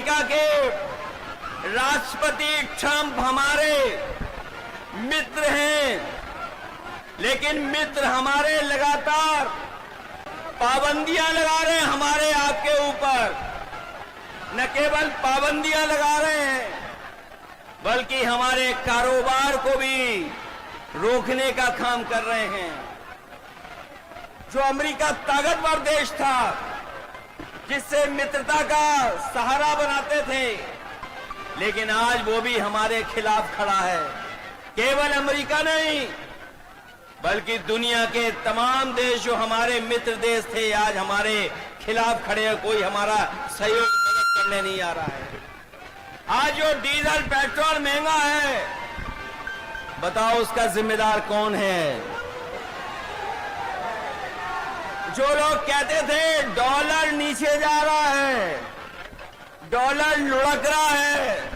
America के राष्ट्रपति Trump हमारे मित्र हैं, लेकिन मित्र हमारे लगातार पाबंदियां लगा रहे हैं हमारे आपके ऊपर। न केवल पाबंदियां लगा रहे हैं, बल्कि हमारे कारोबार को भी रोकने का काम कर रहे हैं। जो अमेरिका ताकतवर देश था, जिससे मित्रता का सहारा बनाते थे, लेकिन आज वो भी हमारे खिलाफ खड़ा है। केवल अमेरिका नहीं, बल्कि दुनिया के तमाम देश जो हमारे मित्र देश थे, आज हमारे खिलाफ खड़े हैं। कोई हमारा सहयोग मदद करने नहीं आ रहा है। आज जो डीजल पेट्रोल महंगा है, बताओ उसका जिम्मेदार कौन है? जो लोग कहते थे डॉलर नीचे जा रहा है, डॉलर लुढ़क रहा है,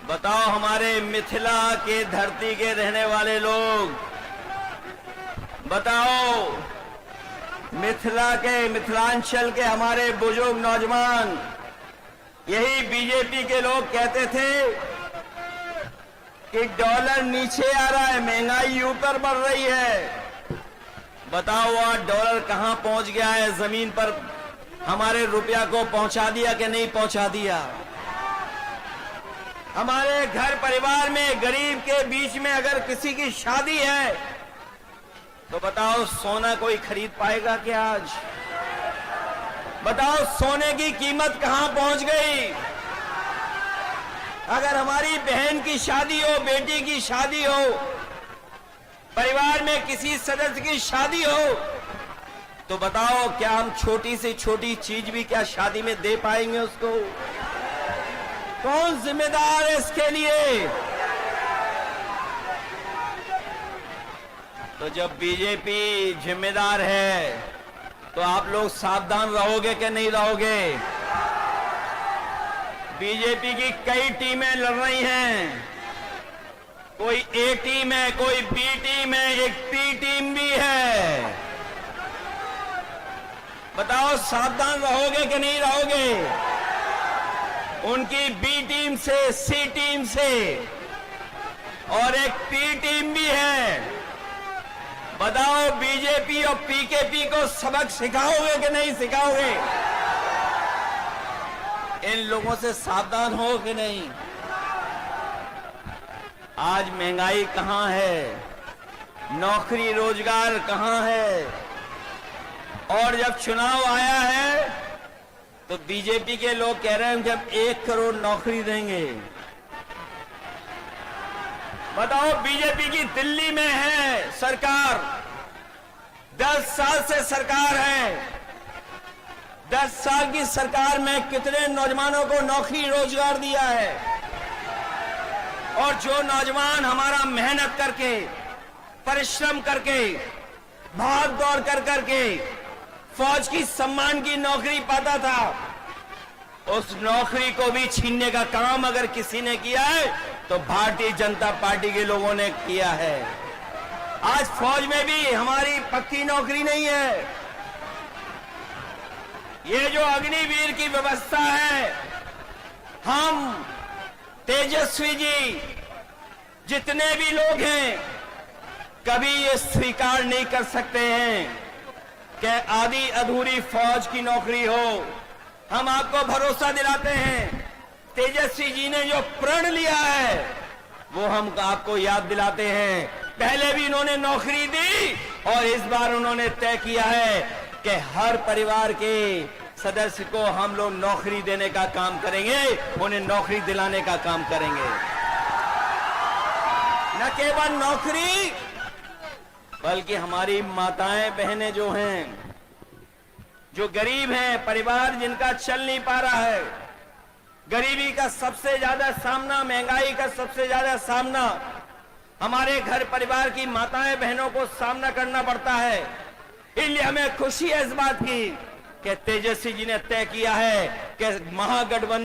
बताओ हमारे मिथिला के धरती के रहने वाले लोग, बताओ मिथिलांचल के हमारे बुजुर्ग नौजवान, यही बीजेपी के लोग कहते थे कि डॉलर नीचे आ रहा है, महंगाई ऊपर बढ़ रही है। बताओ आज डॉलर कहां पहुंच गया है? जमीन पर हमारे रुपया को पहुंचा दिया कि नहीं पहुंचा दिया? हमारे घर परिवार में गरीब के बीच में अगर किसी की शादी है, तो बताओ सोना कोई खरीद पाएगा क्या आज? बताओ सोने की कीमत कहां पहुंच गई? अगर हमारी बहन की शादी हो, बेटी की शादी हो, परिवार में किसी सदस्य की शादी हो, तो बताओ क्या हम छोटी से छोटी चीज भी क्या शादी में दे पाएंगे उसको? कौन जिम्मेदार है इसके लिए? तो जब बीजेपी जिम्मेदार है, तो आप लोग सावधान रहोगे कि नहीं रहोगे? बीजेपी की कई टीमें लड़ रही हैं। कोई ए टीम है, कोई बी टीम है, एक पी टीम भी है। बताओ सावधान रहोगे कि नहीं रहोगे? उनकी बी टीम से, सी टीम से, और एक पी टीम भी है। बताओ बीजेपी और पीकेपी को सबक सिखाओगे कि नहीं सिखाओगे? इन लोगों से सावधान हो कि नहीं? आज महंगाई कहां है? नौकरी रोजगार कहां है? और जब चुनाव आया है, तो बीजेपी के लोग कह रहे हैं कि हम 1 करोड़ नौकरी देंगे। बताओ बीजेपी की दिल्ली में है सरकार, 10 साल से सरकार है। 10 साल की सरकार में कितने नौजवानों को नौकरी रोजगार दिया है? और जो नौजवान हमारा मेहनत करके, परिश्रम करके, भाग दौड़ कर करके फौज की सम्मान की नौकरी पाता था, उस नौकरी को भी छीनने का काम अगर किसी ने किया है, तो भारतीय जनता पार्टी के लोगों ने किया है। आज फौज में भी हमारी पक्की नौकरी नहीं है। ये जो अग्निवीर की व्यवस्था है, हम तेजस्वी जी जितने भी लोग हैं, कभी ये स्वीकार नहीं कर सकते हैं कि आधी अधूरी फौज की नौकरी हो। हम आपको भरोसा दिलाते हैं, तेजस्वी जी ने जो प्रण लिया है, वो हम आपको याद दिलाते हैं। पहले भी इन्होंने नौकरी दी, और इस बार उन्होंने तय किया है कि हर परिवार के सदस्य को हम लोग नौकरी देने का काम करेंगे, उन्हें नौकरी दिलाने का काम करेंगे। न केवल नौकरी, बल्कि हमारी माताएं बहनें जो हैं, जो गरीब हैं, परिवार जिनका चल नहीं पा रहा है, गरीबी का सबसे ज्यादा सामना, महंगाई का सबसे ज्यादा सामना हमारे घर परिवार की माताएं बहनों को सामना करना पड़ता है। इसलिए हमें खुशी है इस बात की कि तेजस्वी जी ने तय किया है कि महागठबंधन